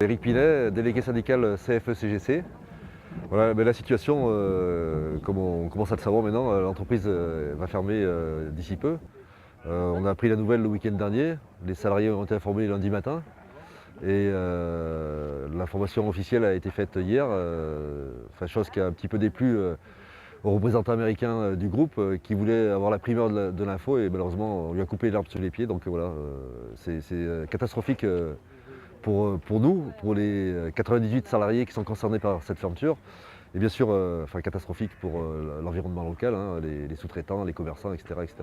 Éric Pinet, délégué syndical CFE-CGC. Voilà, mais la situation, comme on commence à le savoir maintenant, l'entreprise va fermer d'ici peu. On a appris la nouvelle le week-end dernier, les salariés ont été informés lundi matin et l'information officielle a été faite hier, chose qui a un petit peu déplu aux représentants américains du groupe qui voulaient avoir la primeur de l'info et malheureusement on lui a coupé l'herbe sur les pieds. Donc voilà, c'est catastrophique pour nous, pour les 98 salariés qui sont concernés par cette fermeture. Et bien sûr, catastrophique pour l'environnement local, hein, les sous-traitants, les commerçants, etc. etc.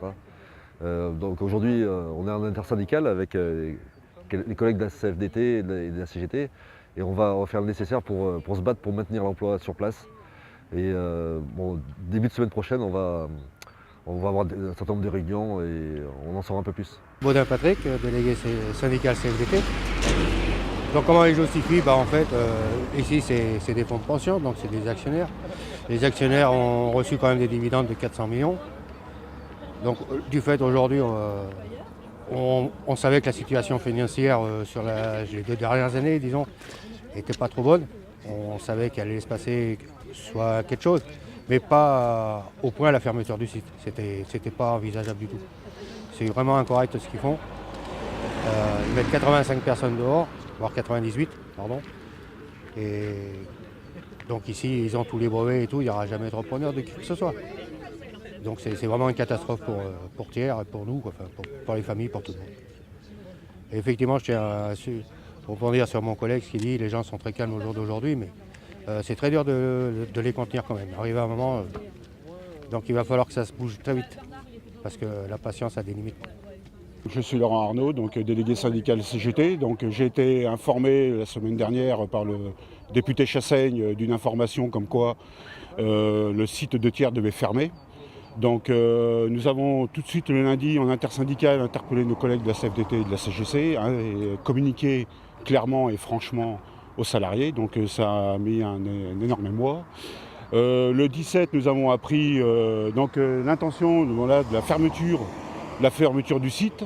Donc aujourd'hui, on est en intersyndical avec les collègues de la CFDT et de la CGT et on va faire le nécessaire pour se battre pour maintenir l'emploi sur place. Et début de semaine prochaine, on va avoir un certain nombre de réunions et on en saura un peu plus. Baudin Patrick, délégué syndical CFDT. Donc comment ils justifient? Ici c'est des fonds de pension, donc c'est des actionnaires. Les actionnaires ont reçu quand même des dividendes de 400 millions. Donc du fait aujourd'hui, on savait que la situation financière sur les 2 dernières années, disons, n'était pas trop bonne. On savait qu'il allait se passer soit quelque chose, mais pas au point la fermeture du site. C'était pas envisageable du tout. C'est vraiment incorrect ce qu'ils font. Ils mettent 85 personnes dehors, voire 98, pardon. Et donc ici, ils ont tous les brevets et tout, il n'y aura jamais de repreneur de qui que ce soit. Donc c'est vraiment une catastrophe pour Thiers et pour nous, pour les familles, pour tout le monde. Et effectivement, je tiens à rebondir sur mon collègue, ce qu'il dit, les gens sont très calmes au jour d'aujourd'hui, mais c'est très dur de les contenir quand même. Arrivé à un moment, donc il va falloir que ça se bouge très vite, parce que la patience a des limites. Je suis Laurent Arnaud, donc délégué syndical CGT. Donc, j'ai été informé la semaine dernière par le député Chassaigne d'une information comme quoi le site de Thiers devait fermer. Donc nous avons tout de suite le lundi en intersyndical interpellé nos collègues de la CFDT et de la CGC et communiqué clairement et franchement aux salariés. Donc ça a mis un énorme émoi. Le 17, nous avons appris l'intention de la fermeture du site.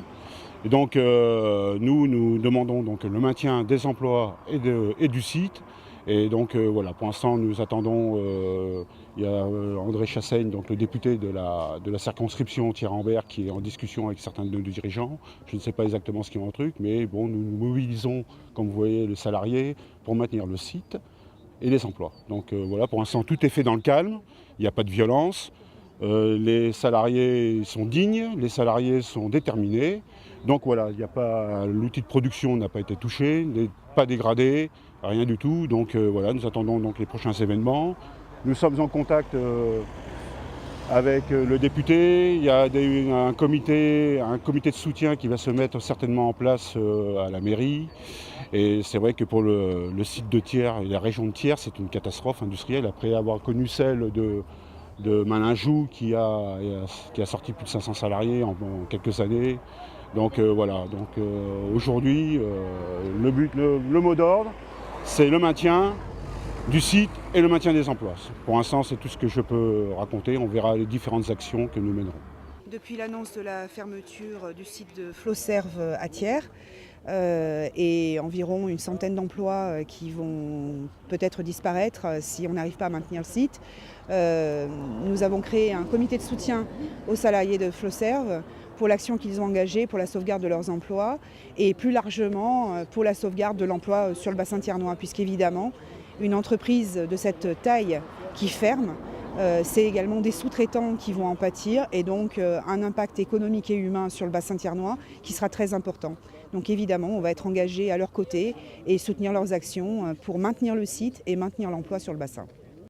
Et donc nous demandons donc le maintien des emplois et du site. Et donc voilà, pour l'instant nous attendons, il y a André Chassaigne, donc le député de la circonscription Thiers-Rambert, qui est en discussion avec certains de nos dirigeants. Je ne sais pas exactement ce qu'il y a en truc, mais bon, nous mobilisons, comme vous voyez, les salariés pour maintenir le site et les emplois. Donc voilà, pour l'instant tout est fait dans le calme, il n'y a pas de violence. Les salariés sont dignes, les salariés sont déterminés. Donc voilà, l'outil de production n'a pas été touché, n'est pas dégradé, rien du tout. Donc voilà, nous attendons donc les prochains événements. Nous sommes en contact avec le député. Il y a un comité de soutien qui va se mettre certainement en place à la mairie. Et c'est vrai que pour le site de Thiers et la région de Thiers, c'est une catastrophe industrielle. Après avoir connu celle de Malinjoux qui a sorti plus de 500 salariés en quelques années. Donc voilà, aujourd'hui, le mot d'ordre, c'est le maintien du site et le maintien des emplois. Pour l'instant, c'est tout ce que je peux raconter. On verra les différentes actions que nous mènerons. Depuis l'annonce de la fermeture du site de Flosserve à Thiers, et environ une centaine d'emplois qui vont peut-être disparaître si on n'arrive pas à maintenir le site, nous avons créé un comité de soutien aux salariés de Flosserve pour l'action qu'ils ont engagée pour la sauvegarde de leurs emplois et plus largement pour la sauvegarde de l'emploi sur le bassin thiernois, puisqu'évidemment, une entreprise de cette taille qui ferme, c'est également des sous-traitants qui vont en pâtir et donc un impact économique et humain sur le bassin thiernois qui sera très important. Donc évidemment, on va être engagé à leur côté et soutenir leurs actions pour maintenir le site et maintenir l'emploi sur le bassin.